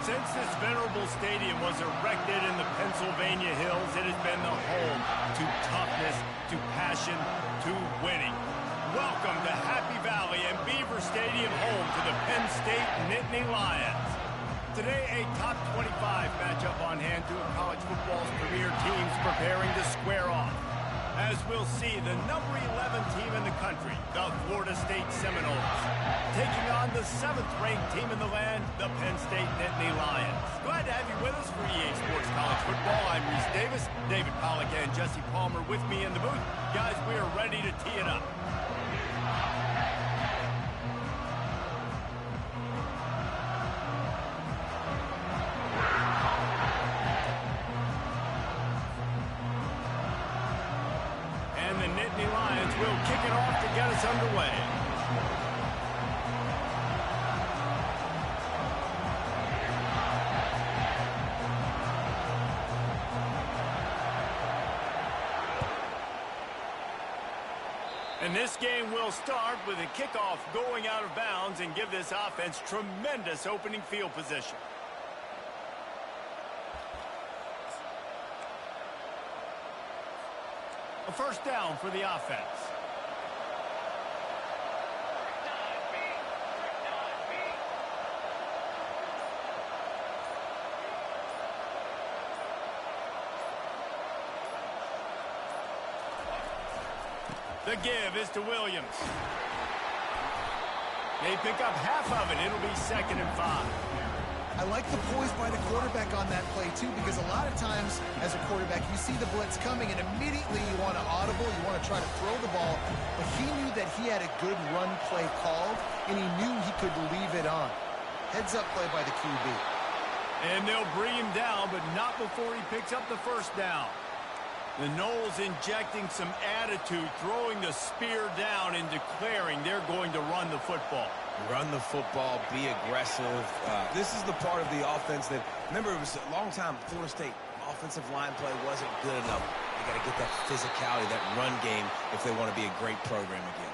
Since this venerable stadium was erected in the Pennsylvania Hills, it has been the home to toughness, to passion, to winning. Welcome to Happy Valley and Beaver Stadium, home to the Penn State Nittany Lions. Today, a top 25 matchup on hand, two of college football's premier teams preparing to square off. As we'll see, the number 11 team in the country, the Florida State Seminoles, taking on the 7th-ranked team in the land, the Penn State Nittany Lions. Glad to have you with us for EA Sports College Football. I'm Reese Davis, David Pollack and Jesse Palmer with me in the booth. Guys, we are ready to tee it up. Will kick it off to get us underway. And this game will start with a kickoff going out of bounds and give this offense tremendous opening field position. A first down for the offense. The give is to Williams. They pick up half of it. It'll be 2nd and 5. I like the poise by the quarterback on that play, too, because a lot of times as a quarterback, you see the blitz coming, and immediately you want to audible, you want to try to throw the ball, but he knew that he had a good run play called, and he knew he could leave it on. Heads-up play by the QB. And they'll bring him down, but not before he picks up the first down. The Noles injecting some attitude, throwing the spear down and declaring they're going to run the football. Run the football, be aggressive. This is the part of the offense that, remember, it was a long time, Florida State offensive line play wasn't good enough. They got to get that physicality, that run game, if they want to be a great program again.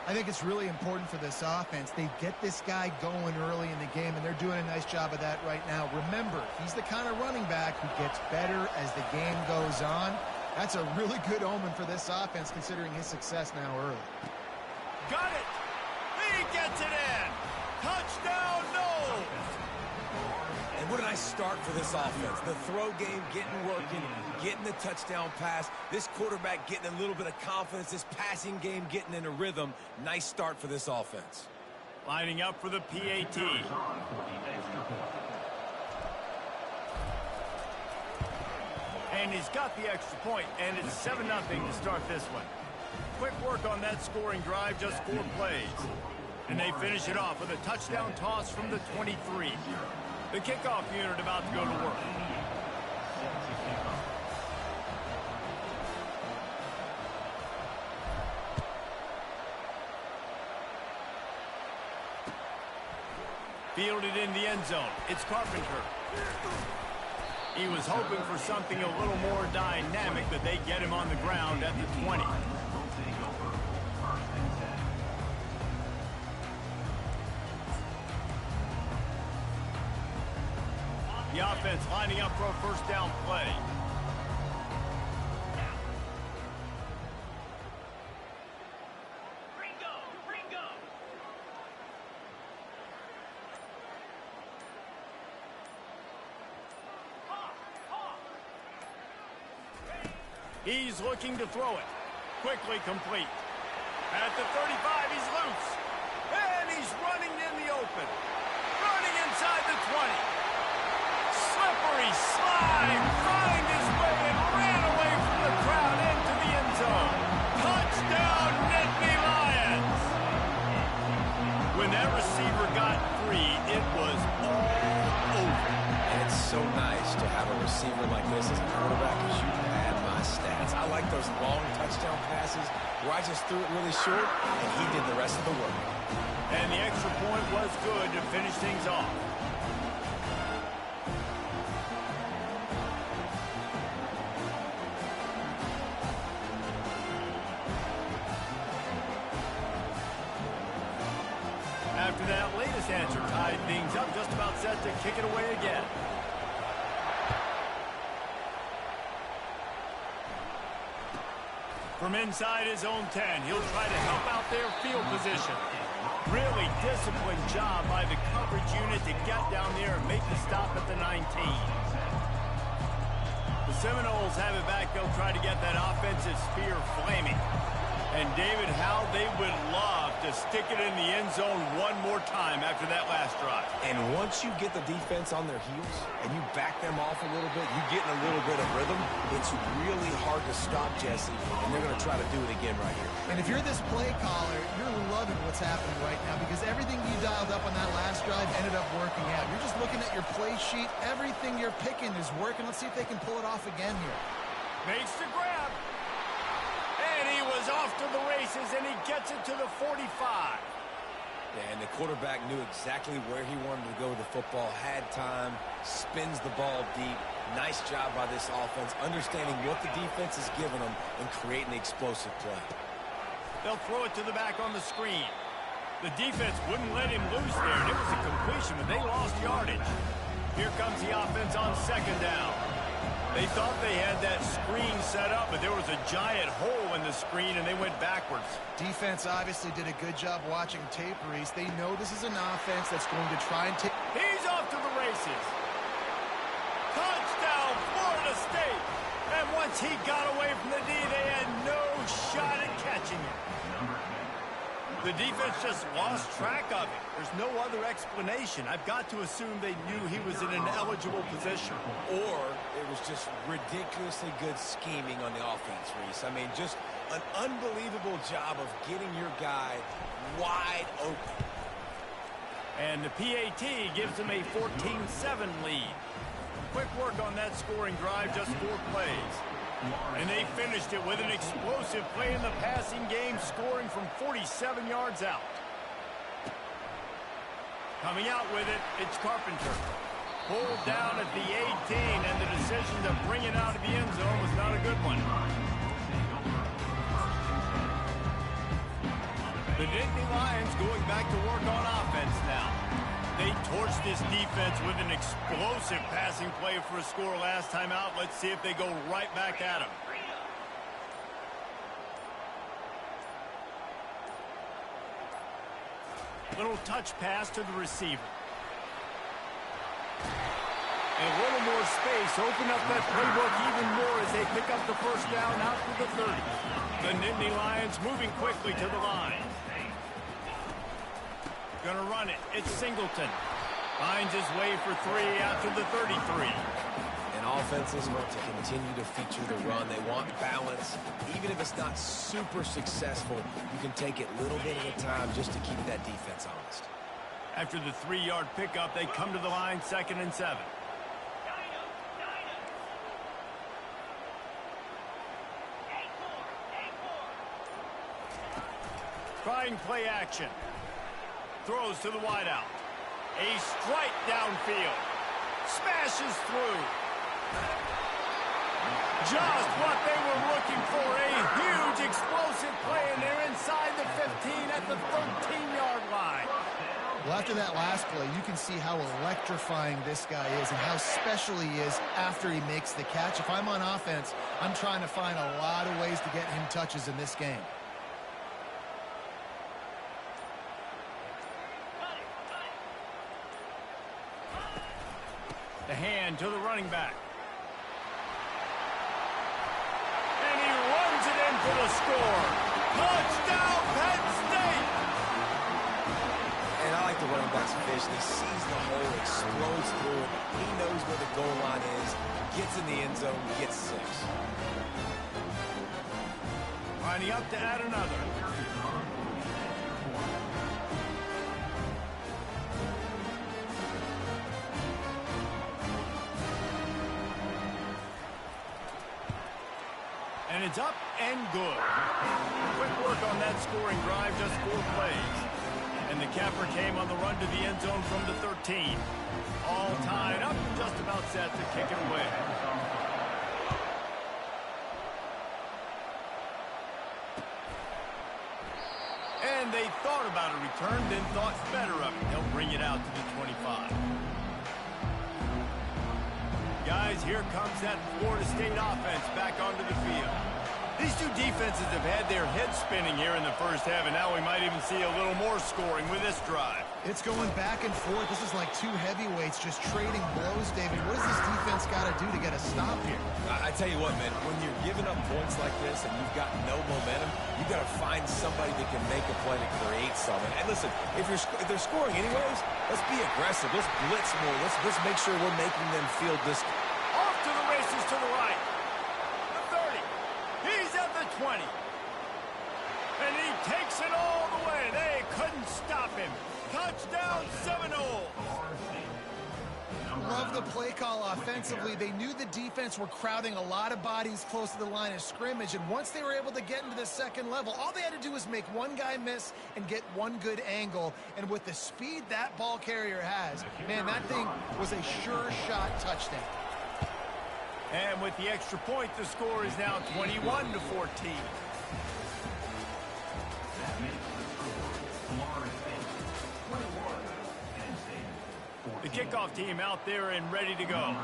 I think it's really important for this offense. They get this guy going early in the game, and they're doing a nice job of that right now. Remember, he's the kind of running back who gets better as the game goes on. That's a really good omen for this offense, considering his success now early. Got it! He gets it in! Touchdown, no! And what a nice start for this offense. The throw game getting working, getting the touchdown pass. This quarterback getting a little bit of confidence. This passing game getting in a rhythm. Nice start for this offense. Lining up for the PAT. And he's got the extra point, and it's 7-0 to start this one. Quick work on that scoring drive, just 4 plays. And they finish it off with a touchdown toss from the 23. The kickoff unit about to go to work. Fielded in the end zone. It's Carpenter. He was hoping for something a little more dynamic, but they get him on the ground at the 20. The offense lining up for a first down play. He's looking to throw it. Quickly complete. At the 35, he's loose. And he's running in the open. Running inside the 20. Slippery slide. Find his way and ran away from the crowd into the end zone. Touchdown, Nittany Lions. When that receiver got free, it was all over. And it's so nice to have a receiver like this as a quarterback, because you had my stats. I like those long touchdown passes where I just threw it really short, and he did the rest of the work. And the extra point was good to finish things off. After that latest answer tied things up, just about set to kick it away again. From inside his own 10, he'll try to help out their field position. Really disciplined job by the coverage unit to get down there and make the stop at the 19. The Seminoles have it back. They'll try to get that offensive spear flaming. And David, how they would love to stick it in the end zone one more time after that last drive. And once you get the defense on their heels and you back them off a little bit, you get in a little bit of rhythm, it's really hard to stop Jesse, and they're going to try to do it again right here. And if you're this play caller, you're loving what's happening right now, because everything you dialed up on that last drive ended up working out. You're just looking at your play sheet. Everything you're picking is working. Let's see if they can pull it off again here. Makes the grab. And he was off to the races, and he gets it to the 45. Yeah, and the quarterback knew exactly where he wanted to go with the football, had time, spins the ball deep. Nice job by this offense, understanding what the defense is giving them and creating the explosive play. They'll throw it to the back on the screen. The defense wouldn't let him loose there, and it was a completion, but they lost yardage. Here comes the offense on second down. They thought they had that screen set up, but there was a giant hole in the screen, and they went backwards. Defense obviously did a good job watching tape, Reese. They know this is an offense that's going to try and take... He's off to the races. Touchdown, Florida State. And once he got away from the D, they had no shot at catching him. The defense just lost track of it. There's no other explanation. I've got to assume they knew he was in an eligible position. Or it was just ridiculously good scheming on the offense, Reese. I mean, just an unbelievable job of getting your guy wide open. And the PAT gives them a 14-7 lead. Quick work on that scoring drive, just 4 plays. And they finished it with an explosive play in the passing game, scoring from 47 yards out. Coming out with it, it's Carpenter. Pulled down at the 18, and the decision to bring it out of the end zone was not a good one. The Nittany Lions going back to work on offense now. They torched this defense with an explosive passing play for a score last time out. Let's see if they go right back at him. Little touch pass to the receiver. And a little more space. Open up that playbook even more as they pick up the first down out to the 30. The Nittany Lions moving quickly to the line. Gonna run it. It's Singleton. Finds his way for 3 out to the 33. And offenses want to continue to feature the run. They want balance. Even if it's not super successful, you can take it a little bit at a time just to keep that defense honest. After the 3-yard pickup, they come to the line, 2nd and 7. Trying play action. Throws to the wideout. A strike downfield. Smashes through. Just what they were looking for. A huge explosive play, and they're inside the 15 at the 13-yard line. Well, after that last play, you can see how electrifying this guy is and how special he is after he makes the catch. If I'm on offense, I'm trying to find a lot of ways to get him touches in this game. The hand to the running back. And he runs it in for the score. Touchdown, Penn State! And I like the running back's vision. He sees the hole, explodes through it. He knows where the goal line is, gets in the end zone, gets 6. Lining up to add another. And it's up and good. Quick work on that scoring drive, just 4 plays. And the capper came on the run to the end zone from the 13. All tied up, just about set to kick it away. And they thought about a return, then thought better of it. They'll bring it out to the 25. Guys, here comes that Florida State offense back onto the field. These two defenses have had their heads spinning here in the first half, and now we might even see a little more scoring with this drive. It's going back and forth. This is like two heavyweights just trading blows, David. What does this defense got to do to get a stop here? I tell you what, man, when you're giving up points like this and you've got no momentum, you got to find somebody that can make a play to create something. And listen, if they're scoring anyways, let's be aggressive. Let's blitz more. Let's make sure we're making them feel this. Off to the races to the right. The 30. He's at the 20. And he takes it all the way. They couldn't stop him. Touchdown, Seminoles. Love the play call offensively. They knew the defense were crowding a lot of bodies close to the line of scrimmage, and once they were able to get into the second level, all they had to do was make one guy miss and get one good angle. And with the speed that ball carrier has, man, that thing was a sure shot touchdown. And with the extra point, the score is now 21-14. The kickoff team out there and ready to go.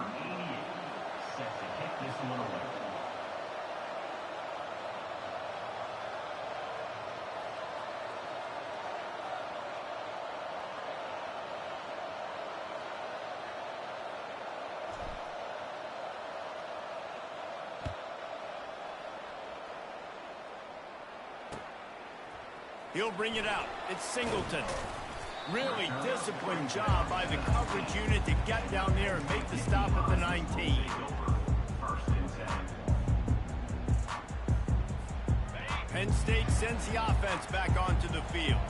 He'll bring it out. It's Singleton. Really disciplined job by the coverage unit to get down there and make the stop at the 19. Penn State sends the offense back onto the field.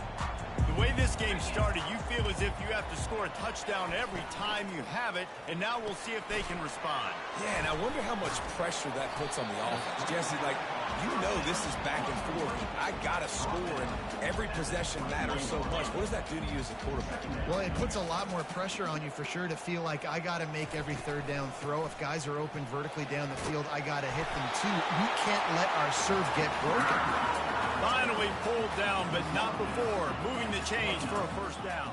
The way this game started, you feel as if you have to score a touchdown every time you have it, and now we'll see if they can respond. Yeah, and I wonder how much pressure that puts on the offense. Jesse, like, you know this is back and forth. I got to score, and every possession matters so much. What does that do to you as a quarterback? Well, it puts a lot more pressure on you for sure to feel like I got to make every third down throw. If guys are open vertically down the field, I got to hit them too. We can't let our serve get broken. Finally pulled down, but not before. Moving the chains for a first down.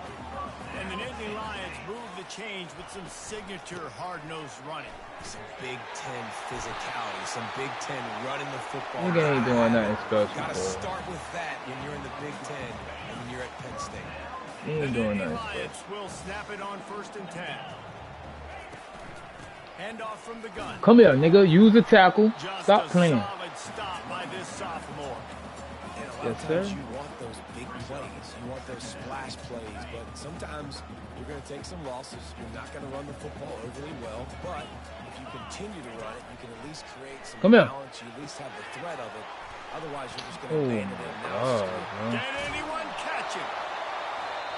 And the Nittany Lions move the chains with some signature hard-nosed running. Some Big Ten physicality, some Big Ten running the football. You ain't doing nothing special. Got to start with that when you're in the Big Ten and when you're at Penn State. You ain't doing nothing The Lions special. will snap it on 1st and 10. Handoff from the gun. Come here, nigga. Use the tackle. Stop playing. Solid stop by this sophomore. And a lot Yes, of times sir. you want those big plays. You want those splash plays. But sometimes you're going to take some losses. You're not going to run the football overly well. But if you continue to run it, you can at least create some Come here. balance. You at least have the threat of it. Otherwise, you're just going to Oh, abandon it. Now God, it's bro. Can anyone catch him?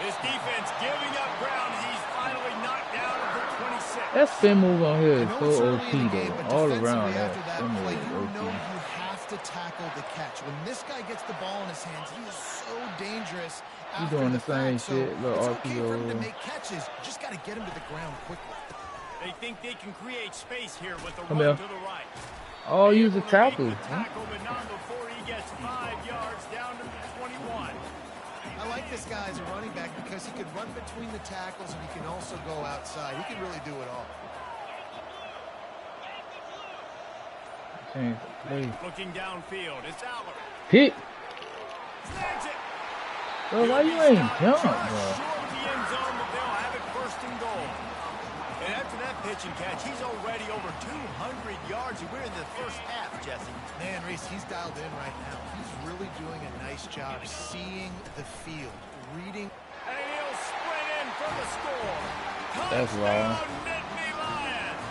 His defense giving up ground. He's finally knocked down at the 26. That spin move on here I is know so it's early OP in the game, but though. All defensively around that after that spin play, move is you know OP. you have to tackle the catch. When this guy gets the ball in his hands, he is so dangerous. He after doing the the same fact. So shit, little it's okay for him to RPO. make catches. You just got to get him to the ground quickly. They think they can create space here with the Come run here. to the right. Oh, use the Able to make tackle. the tackle, but not before he gets 5 yards down to the 21. I like this guy as a running back because he can run between the tackles and he can also go outside. He can really do it all. Change the play. Looking downfield, it's Aller. Hit. Snags it. Bro, why you He'll be ain't stopped jump, just bro? short of the end zone, but they'll have it 1st and goal. And after that pitch and catch, he's already over 200 yards, and we're in the first half, Jesse. Man, Reese, he's dialed in right now. He's really doing a nice job seeing the field, reading. And he'll sprint in for the score. That's Touchdown, wild. Nittany Lions.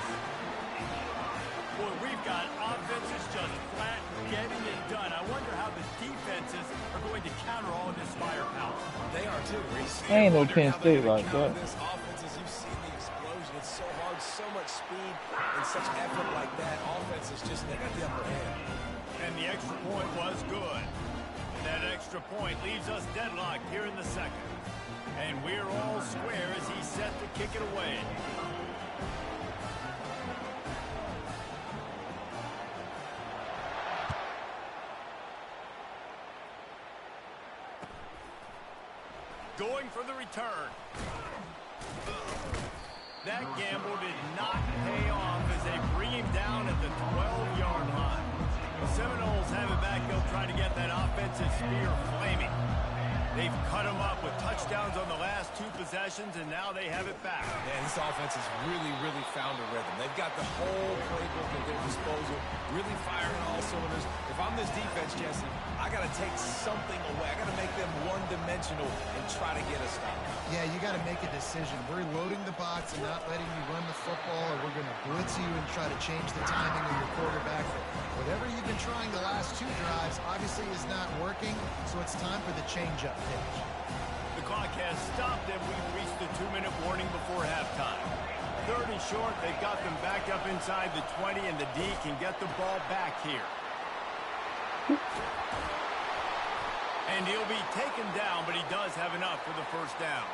Boy, we've got offenses just flat getting it done. I wonder how the defenses are going to counter all of this firepower. They are too, Reese. Ain't no I wonder Penn how they're State gonna like counter that. This offense, as you've seen the explosion, it's so hard, so much speed, and such effort like that. Offense is just, they got the upper hand. And the extra point was good. And that extra point leaves us deadlocked here in the second. And we're all square as he's set to kick it away. Going for the return. That gamble did not pay off as they bring him down at the 12-yard line. The Seminoles have it back. They'll try to get that offensive spear flaming. They've cut him up with touchdowns on the last 2 possessions, and now they have it back. Man, this offense has really, really found a rhythm. They've got the whole playbook at their disposal, really firing all cylinders. If I'm this defense, Jesse, I got to take something away. I got to make them one-dimensional and try to get a stop. Yeah, you got to make a decision. We're loading the box and not letting you run the football, or we're going to blitz you and try to change the timing of your quarterback. Whatever you've been trying the last 2 drives obviously is not working, so it's time for the change-up pitch. The clock has stopped, and we've reached the 2-minute warning before halftime. 3rd and short, they've got them back up inside the 20, and the D can get the ball back here. And he'll be taken down, but he does have enough for the 1st down.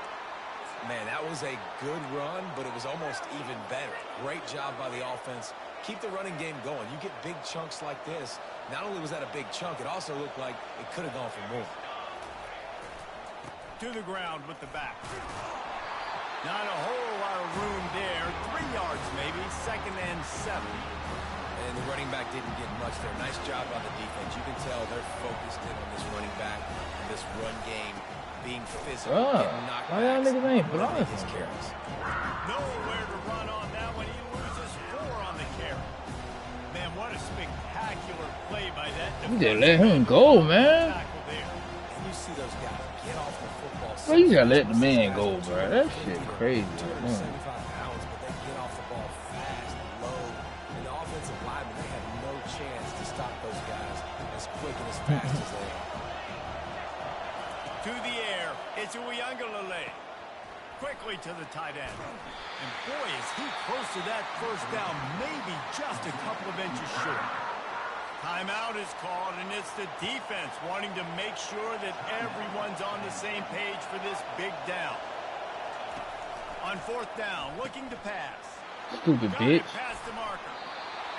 Man, that was a good run, but it was almost even better. Great job by the offense. Keep the running game going. You get big chunks like this. Not only was that a big chunk, it also looked like it could have gone for more. To the ground with the back. Not a whole lot of room there. 3 yards maybe. 2nd and 7. And the running back didn't get much there. Nice job by the defense. You can tell they're focused in on this running back and this run game, being physical, getting knocked why y'all back. niggas ain't Running blocking? his carries. Nowhere to run on that one. He loses 4 on the carry. Man, what a spectacular play by that You just let him go, man. tackle there. And you see those guys get off the football. Bro, you gotta let the man go, bro. That shit crazy. 275 pounds, but they get off the ball fast, low. And the offensive linemen, they have no chance to stop those guys as quick and as fast as they are. to the air. It's Uiagalelei. Quickly to the tight end. And boy, is he close to that first down, maybe just a couple of inches short. Timeout is called, and it's the defense wanting to make sure that everyone's on the same page for this big down. On fourth down, looking to pass. Stupid bitch. Past the marker.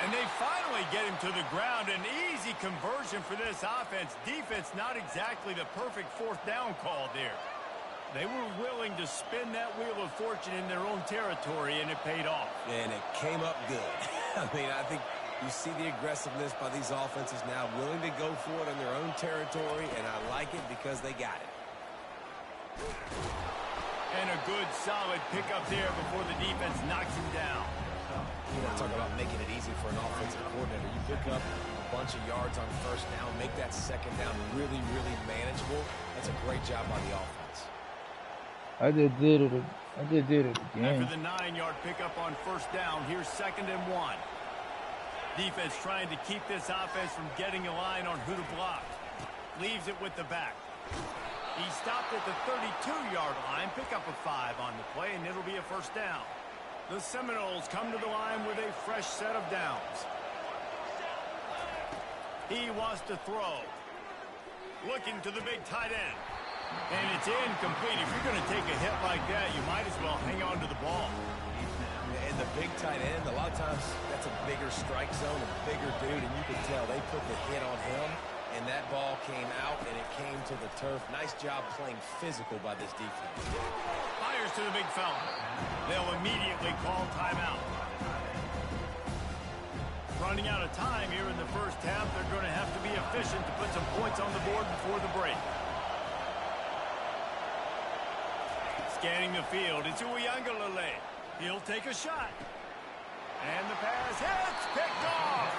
And they finally get him to the ground. An easy conversion for this offense. Defense, not exactly the perfect fourth down call there. They were willing to spin that wheel of fortune in their own territory, and it paid off. And it came up good. I mean, I think you see the aggressiveness by these offenses now, willing to go for it in their own territory, and I like it because they got it. And a good, solid pickup there before the defense knocks him down. You want to talk about making it easy for an offensive coordinator. You pick up a bunch of yards on first down, make that second down really, really manageable. That's a great job by the offense. I just did it again. After the 9-yard pickup on first down, here's 2nd and 1. Defense trying to keep this offense from getting a line on who to block. Leaves it with the back. He stopped at the 32-yard line. Pick up a 5 on the play, and it'll be a first down. The Seminoles come to the line with a fresh set of downs. He wants to throw. Looking to the big tight end. And it's incomplete. If you're going to take a hit like that, you might as well hang on to the ball. And the big tight end, a lot of times that's a bigger strike zone, a bigger dude, and you can tell they put the hit on him, and that ball came out, and it came to the turf. Nice job playing physical by this defense. Fires to the big fella. They'll immediately call timeout. Running out of time here in the first half. They're going to have to be efficient to put some points on the board before the break. Scanning the field, it's Uiagalelei. He'll take a shot. And the pass hits, picked off.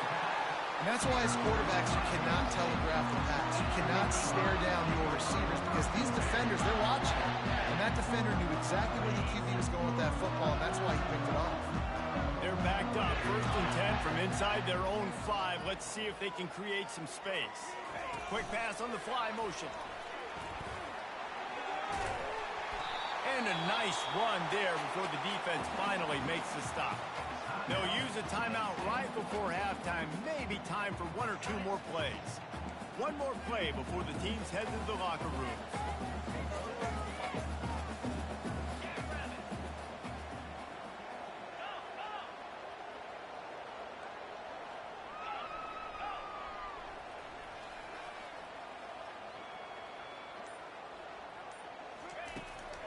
And that's why as quarterbacks, you cannot telegraph the pass. You cannot stare down your receivers because these defenders, they're watching it. And that defender knew exactly where the QB was going with that football, and that's why he picked it off. They're backed up, 1st and 10 from inside their own 5. Let's see if they can create some space. Quick pass on the fly motion. And a nice run there before the defense finally makes the stop. They'll use a timeout right before halftime. Maybe time for 1 or 2 more plays. One more play before the teams head to the locker room.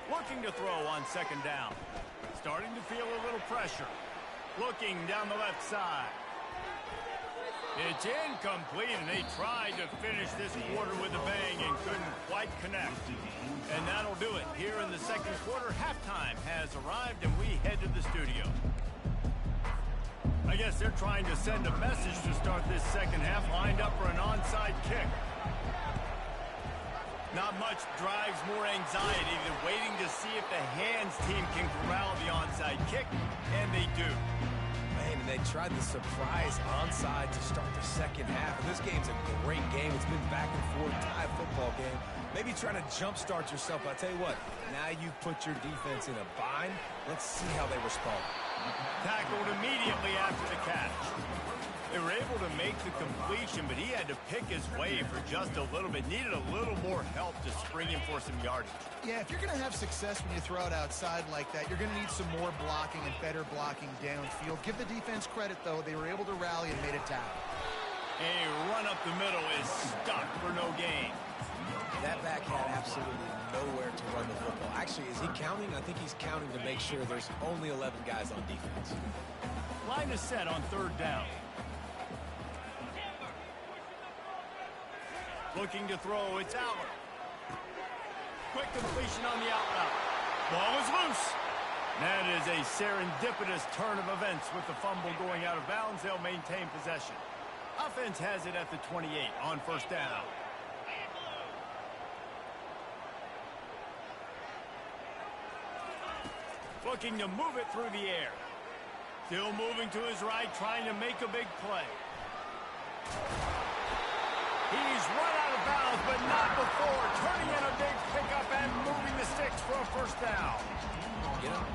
Looking to throw on 2nd down. Starting to feel a little pressure. Looking down the left side. It's incomplete, and they tried to finish this quarter with a bang and couldn't quite connect. And that'll do it. Here in the second quarter, halftime has arrived, and we head to the studio. I guess they're trying to send a message to start this second half, lined up for an onside kick. Not much drives more anxiety than waiting to see if the hands team can corral the onside kick, and they do. Man, and they tried the surprise onside to start the second half. And this game's a great game. It's been back and forth, tie football game. Maybe trying to jumpstart yourself. But I tell you what, now you've put your defense in a bind. Let's see how they respond. Tackled immediately after the catch. They were able to make the completion, but he had to pick his way for just a little bit. Needed a little more help to spring him for some yardage. Yeah, if you're going to have success when you throw it outside like that, you're going to need some more blocking and better blocking downfield. Give the defense credit, though. They were able to rally and made a tackle. A run up the middle is stuck for no gain. That back had absolutely nowhere to run the football. Actually, is he counting? I think he's counting to make sure there's only 11 guys on defense. Line is set on 3rd down. Looking to throw, it's Allen. Quick completion on the out route. Ball is loose. That is a serendipitous turn of events with the fumble going out of bounds. They'll maintain possession. Offense has it at the 28 on 1st down. Looking to move it through the air. Still moving to his right, trying to make a big play. He's run out of bounds, but not before turning in a big pickup and moving the sticks for a first down. Get him.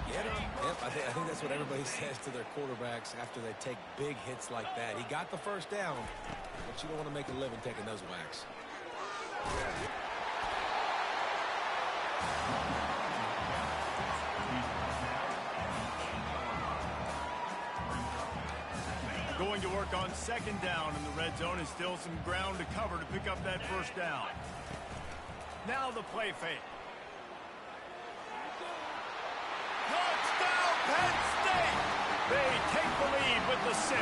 Get him. Yep, I think that's what everybody says to their quarterbacks after they take big hits like that. He got the first down, but you don't want to make a living taking those whacks. Going to work on second down in the red zone, and still some ground to cover to pick up that first down. Now the play fake. Touchdown, Penn State! They take the lead with the 6.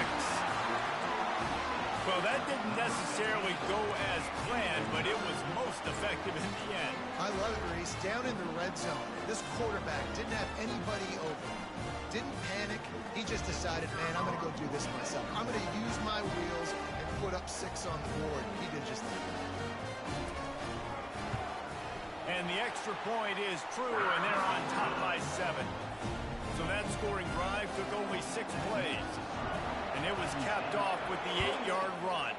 Well, that didn't necessarily go as planned, but it was most effective in the end. I love it, Reese. Down in the red zone, this quarterback didn't have anybody open. Didn't panic. He just decided, man, I'm going to go do this myself. I'm going to use my wheels and put up 6 on the board. He did just that. And the extra point is true, and they're on top by 7. So that scoring drive took only 6 plays. And it was capped off with the 8-yard run.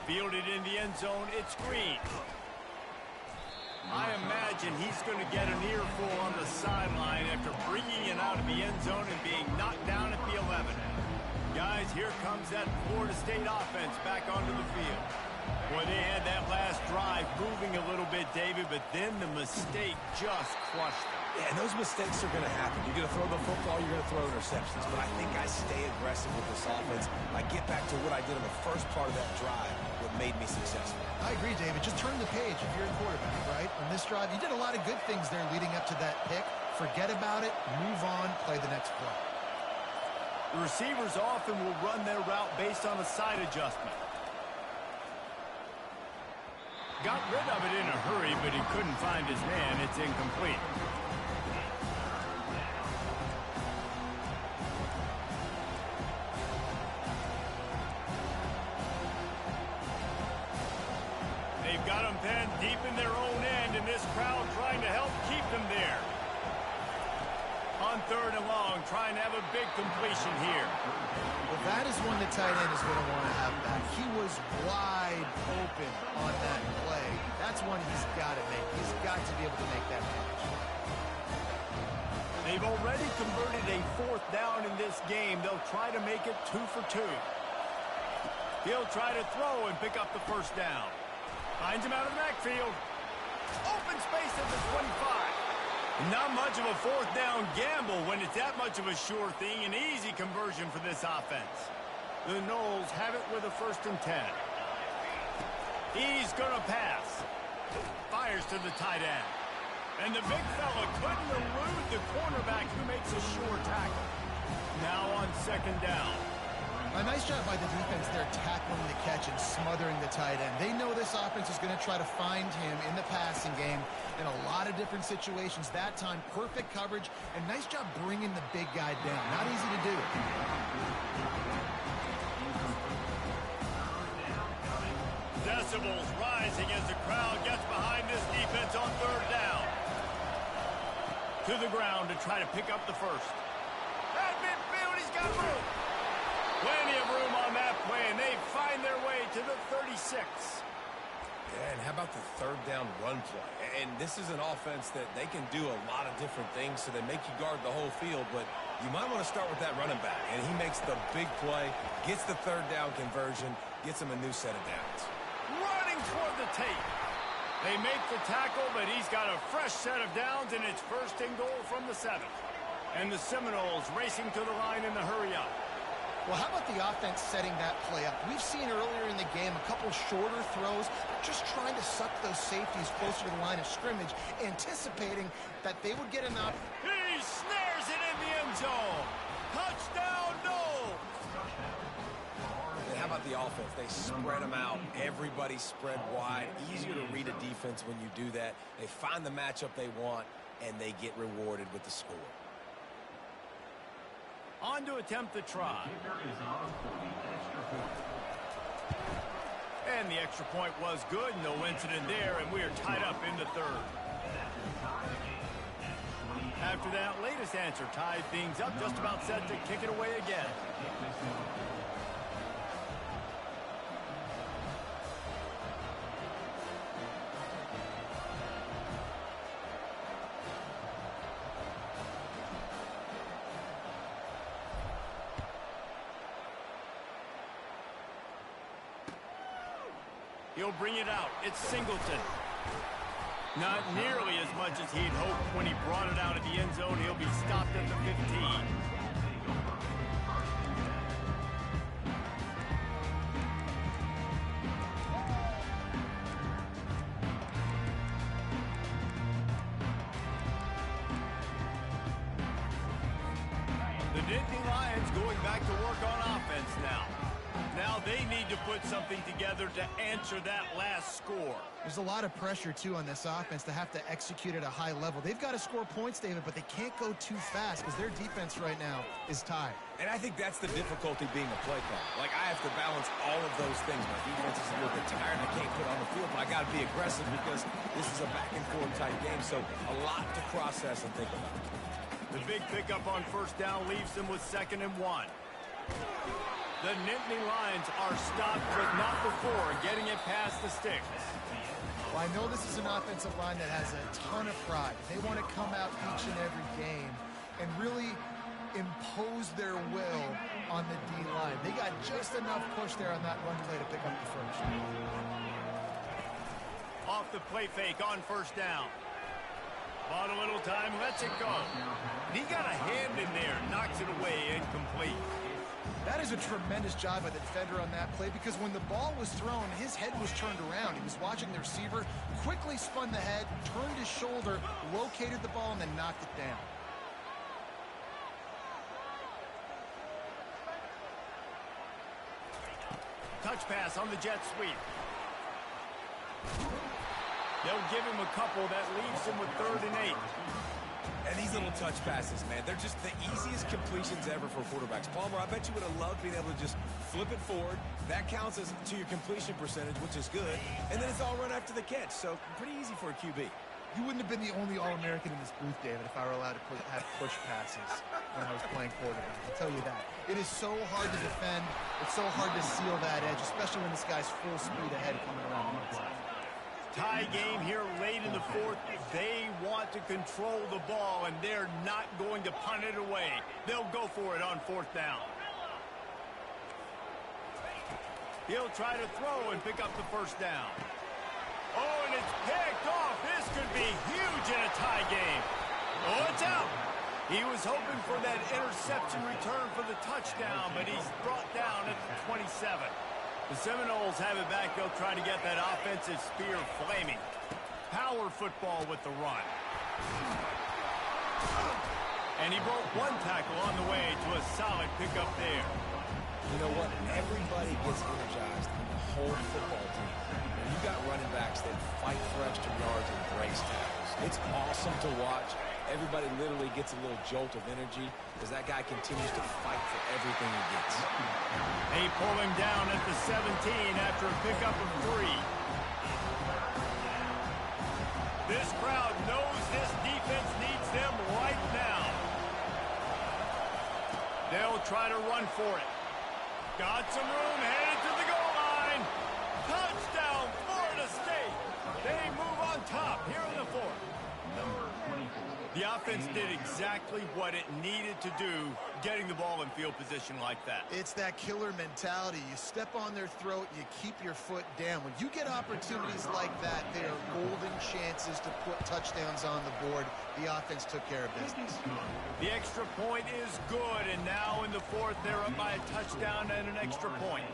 Fielded in the end zone, it's Green. I imagine he's going to get an earful on the sideline after bringing it out of the end zone and being knocked down at the 11. Guys, here comes that Florida State offense back onto the field. Boy, they had that last drive moving a little bit, David, but then the mistake just crushed them. Yeah, and those mistakes are going to happen. You're going to throw the football, you're going to throw interceptions. But I think I stay aggressive with this offense. I get back to what I did in the first part of that drive, what made me successful. I agree, David. Just turn the page if you're a quarterback, right? On this drive, you did a lot of good things there leading up to that pick. Forget about it, move on, play the next play. The receivers often will run their route based on a side adjustment. Got rid of it in a hurry, but he couldn't find his man. It's incomplete. They've got them pinned deep in their own end, and this crowd trying to help keep them there. On 3rd and long, trying to have a big completion here. Well, that is one the tight end is going to want to have back. He was wide open on that play. That's one he's got to make. He's got to be able to make that catch. They've already converted a 4th down in this game. They'll try to make it 2 for 2. He'll try to throw and pick up the first down. Finds him out of the backfield. Open space at the 25. Not much of a 4th down gamble when it's that much of a sure thing. An easy conversion for this offense. The Noles have it with a 1st and 10. He's going to pass. Fires to the tight end. And the big fella couldn't elude the cornerback who makes a sure tackle. Now on 2nd down. A nice job by the defense there tackling the catch and smothering the tight end. They know this offense is going to try to find him in the passing game in a lot of different situations. That time, perfect coverage, and nice job bringing the big guy down. Not easy to do. Decibels rising as the crowd gets behind this defense on 3rd down. To the ground to try to pick up the first. At midfield, he's got room. Plenty of room on that play, and they find their way to the 36. Yeah, and how about the 3rd down run play? And this is an offense that they can do a lot of different things, so they make you guard the whole field, but you might want to start with that running back. And he makes the big play, gets the 3rd down conversion, gets him a new set of downs. Running toward the tape. They make the tackle, but he's got a fresh set of downs, and it's 1st and goal from the 7th. And the Seminoles racing to the line in the hurry-up. Well, how about the offense setting that play up? We've seen earlier in the game a couple shorter throws, just trying to suck those safeties closer to the line of scrimmage, anticipating that they would get enough. He snares it in the end zone. Touchdown, Noles. And how about the offense? They spread them out. Everybody spread wide. Easier to read a defense when you do that. They find the matchup they want, and they get rewarded with the score. On to attempt the try. And the extra point was good. No incident there, and we are tied up in the 3rd. After that latest answer tied things up, just about set to kick it away again. He'll bring it out. It's Singleton. Not nearly as much as he'd hoped when he brought it out of the end zone. He'll be stopped at the 15. The Nittany Lions going back to work on offense now. Now they need to put something together to answer that last score. There's a lot of pressure, too, on this offense to have to execute at a high level. They've got to score points, David, but they can't go too fast because their defense right now is tied. And I think that's the difficulty being a play caller. Like, I have to balance all of those things. My defense is a little bit tired. I can't put on the field, but I got to be aggressive because this is a back-and-forth type game. So a lot to process and think about. The big pickup on first down leaves them with 2nd and 1. The Nittany Lions are stopped, but not before getting it past the sticks. Well, I know this is an offensive line that has a ton of pride. They want to come out each and every game and really impose their will on the D-line. They got just enough push there on that run play to pick up the first. Off the play fake on first down. Bought a little time, lets it go. He got a hand in there, knocks it away, incomplete. That is a tremendous job by the defender on that play because when the ball was thrown, his head was turned around. He was watching the receiver, quickly spun the head, turned his shoulder, located the ball, and then knocked it down. Touch pass on the jet sweep. They'll give him a couple that leaves him with 3rd and 8. And these little touch passes, man, they're just the easiest completions ever for quarterbacks. Palmer, I bet you would have loved being able to just flip it forward. That counts as to your completion percentage, which is good. And then it's all run after the catch, so pretty easy for a QB. You wouldn't have been the only All-American in this booth, David, if I were allowed to have push passes when I was playing quarterback. I'll tell you that. It is so hard to defend. It's so hard to seal that edge, especially when this guy's full speed ahead coming around the inside. Tie game here late in the 4th. They want to control the ball, and they're not going to punt it away. They'll go for it on 4th down. He'll try to throw and pick up the first down. Oh, and it's picked off. This could be huge in a tie game. Oh, it's out. He was hoping for that interception return for the touchdown, but he's brought down at the 27. The Seminoles have it back. They'll try to get that offensive spear flaming. Power football with the run. And he broke one tackle on the way to a solid pickup there. You know what? Everybody gets energized in the whole football team. When you got running backs that fight for extra yards and brace tackles. It's awesome to watch. Everybody literally gets a little jolt of energy because that guy continues to fight for everything he gets. They pull him down at the 17 after a pickup of 3. This crowd knows this defense needs them right now. They'll try to run for it. Got some room, headed to the goal line. Touchdown, Florida State. They move on top here in the 4th. The offense did exactly what it needed to do, getting the ball in field position like that. It's that killer mentality. You step on their throat, you keep your foot down. When you get opportunities like that, they are golden chances to put touchdowns on the board. The offense took care of business. The extra point is good, and now in the 4th, they're up by a touchdown and an extra point.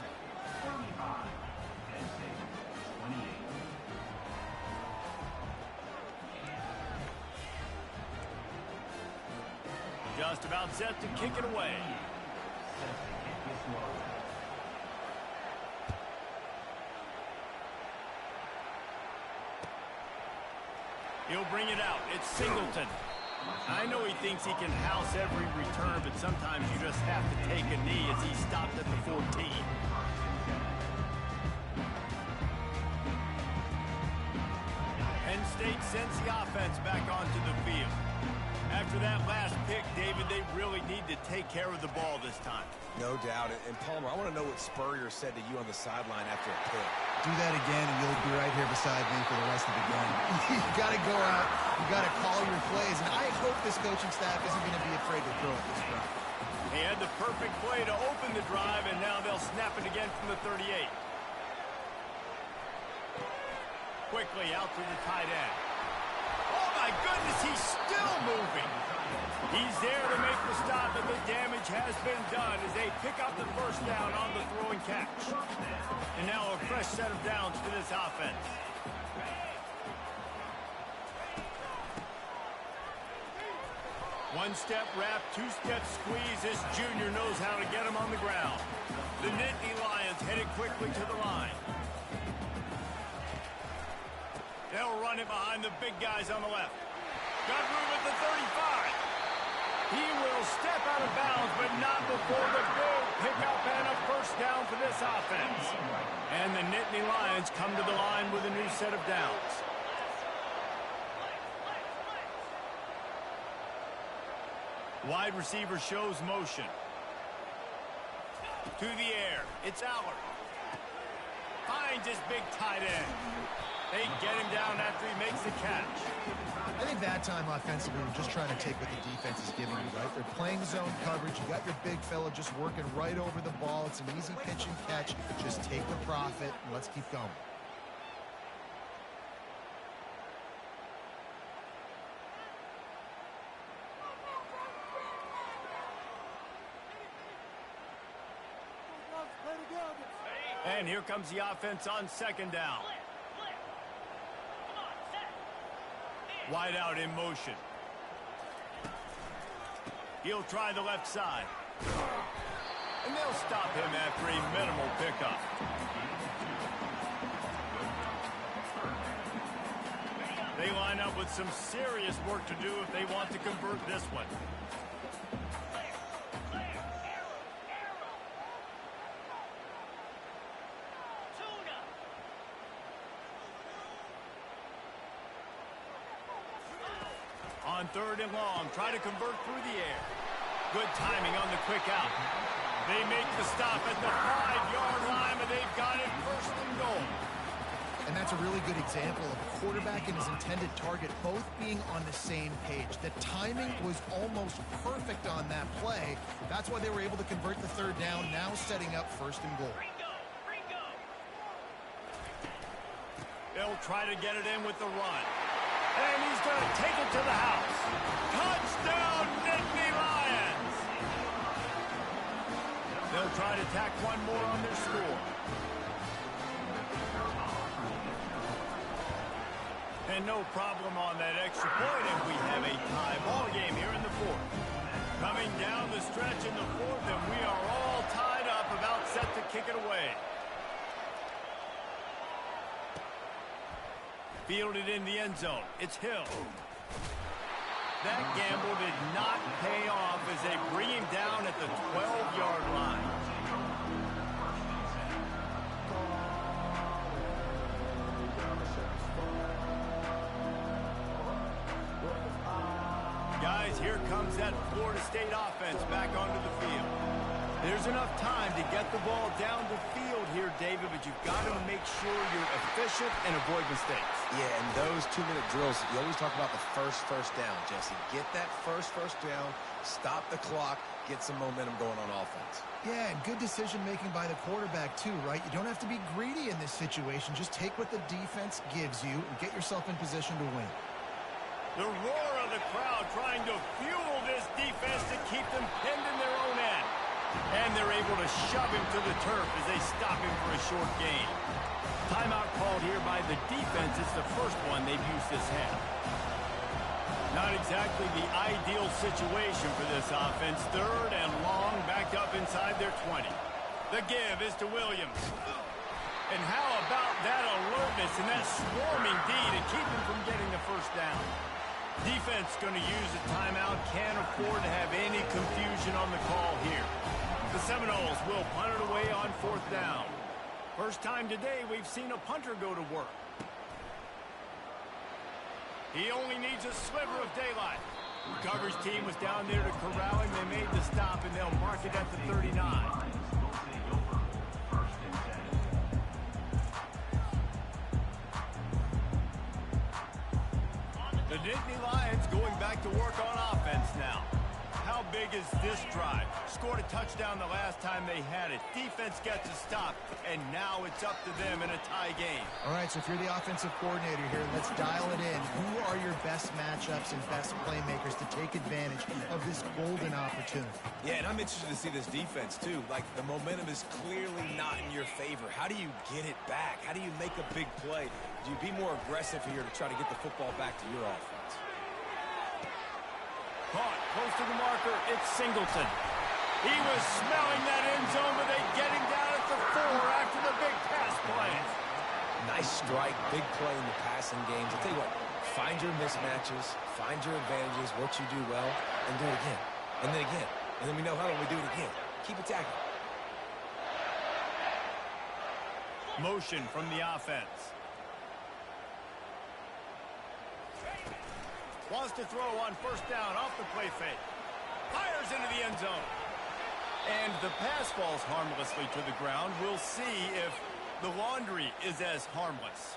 Just about set to kick it away. He'll bring it out. It's Singleton. I know he thinks he can house every return, but sometimes you just have to take a knee as he stopped at the 14. Penn State sends the offense back onto the field. After that last pick, David, they really need to take care of the ball this time. No doubt. And Palmer, I want to know what Spurrier said to you on the sideline after a pick. Do that again, and you'll be right here beside me for the rest of the game. You got to go out. You got to call your plays, and I hope this coaching staff isn't going to be afraid to throw it this drive. He had the perfect play to open the drive, and now they'll snap it again from the 38. Quickly out to the tight end. Oh, my goodness, he's still moving. He's there to make the stop, and the damage has been done as they pick up the first down on the throw and catch. And now a fresh set of downs for this offense. One-step wrap, two-step squeeze. This junior knows how to get him on the ground. The Nittany Lions headed quickly to the line. They'll run it behind the big guys on the left. Got room at the 35. He will step out of bounds, but not before the big pickup and a first down for this offense. And the Nittany Lions come to the line with a new set of downs. Wide receiver shows motion. To the air. It's Allard. Finds his big tight end. They get him down after he makes the catch. I think that time offensively, we're just trying to take what the defense is giving you, right? They're playing zone coverage. You got your big fella just working right over the ball. It's an easy pitch and catch. Just take the profit and let's keep going. And here comes the offense on second down. Wide out in motion. He'll try the left side. And they'll stop him after a minimal pickup. They line up with some serious work to do if they want to convert this one. On third and long, try to convert through the air. Good timing on the quick out. They make the stop at the 5-yard line, but they've got it first and goal. And that's a really good example of a quarterback and his intended target both being on the same page. The timing was almost perfect on that play. That's why they were able to convert the third down, now setting up first and goal. They'll try to get it in with the run. And he's going to take it to the house. Touchdown, Nittany Lions! They'll try to tack one more on their score. And no problem on that extra point, and we have a tie ball game here in the fourth. Coming down the stretch in the fourth, and we are all tied up, about set to kick it away. Fielded in the end zone. It's Hill. That gamble did not pay off as they bring him down at the 12-yard line. Guys, here comes that Florida State offense back onto the field. There's enough time to get the ball down the field here, David, but you've got to make sure you're efficient and avoid mistakes. Yeah, and those 2-minute drills, you always talk about the first down, Jesse. Get that first down, stop the clock, get some momentum going on offense. Yeah, and good decision-making by the quarterback, too, right? You don't have to be greedy in this situation. Just take what the defense gives you and get yourself in position to win. The roar of the crowd trying to fuel this defense to keep them pinned in their own end. And they're able to shove him to the turf as they stop him for a short gain. Timeout called here by the defense. It's the first one they've used this half. Not exactly the ideal situation for this offense. Third and long, backed up inside their 20. The give is to Williams. And how about that alertness and that swarming D to keep him from getting the first down? Defense going to use a timeout. Can't afford to have any confusion on the call here. The Seminoles will punt it away on fourth down. First time today we've seen a punter go to work. He only needs a sliver of daylight. Coverage team was down there to corral him. They made the stop, and they'll mark it at the 39. The Nittany Lions going back to work on offense now. How big is this drive? Scored a touchdown the last time they had it. Defense gets a stop, and now it's up to them in a tie game. All right, so if you're the offensive coordinator here, let's dial it in. Who are your best matchups and best playmakers to take advantage of this golden opportunity? Yeah, and I'm interested to see this defense, too. Like, the momentum is clearly not in your favor. How do you get it back? How do you make a big play? Do you be more aggressive here to try to get the football back to your offense? Caught close to the marker. It's Singleton. He was smelling that end zone, but they get him down at the 4 after the big pass play. Nice strike, big play in the passing games. I'll tell you what, find your mismatches, find your advantages, what you do well, and do it again. And then again. And then we know how do we do it again. Keep attacking. Motion from the offense. Wants to throw on first down off the play fake. Fires into the end zone. And the pass falls harmlessly to the ground. We'll see if the laundry is as harmless.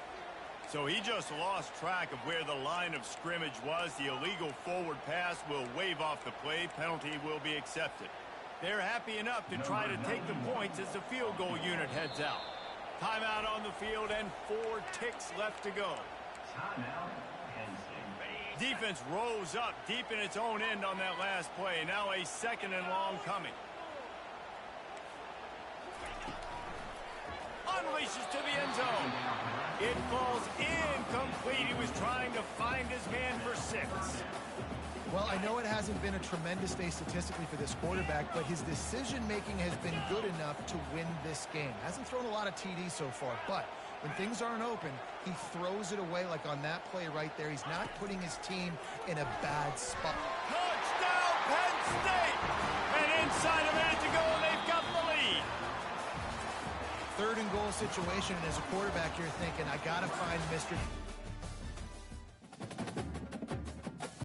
So he just lost track of where the line of scrimmage was. The illegal forward pass will wave off the play. Penalty will be accepted. They're happy enough to try to take the points as the field goal unit heads out. Timeout on the field and 4 ticks left to go. Defense rose up deep in its own end on that last play. Now a 2nd and long coming. Unleashes to the end zone. It falls incomplete. He was trying to find his man for 6. Well, I know it hasn't been a tremendous day statistically for this quarterback, but his decision-making has been good enough to win this game. Hasn't thrown a lot of TDs so far, but when things aren't open, he throws it away like on that play right there. He's not putting his team in a bad spot. Touchdown, Penn State! And inside a minute to go, and they've got the lead. 3rd and goal situation, and as a quarterback, you're thinking, I got to find Mr.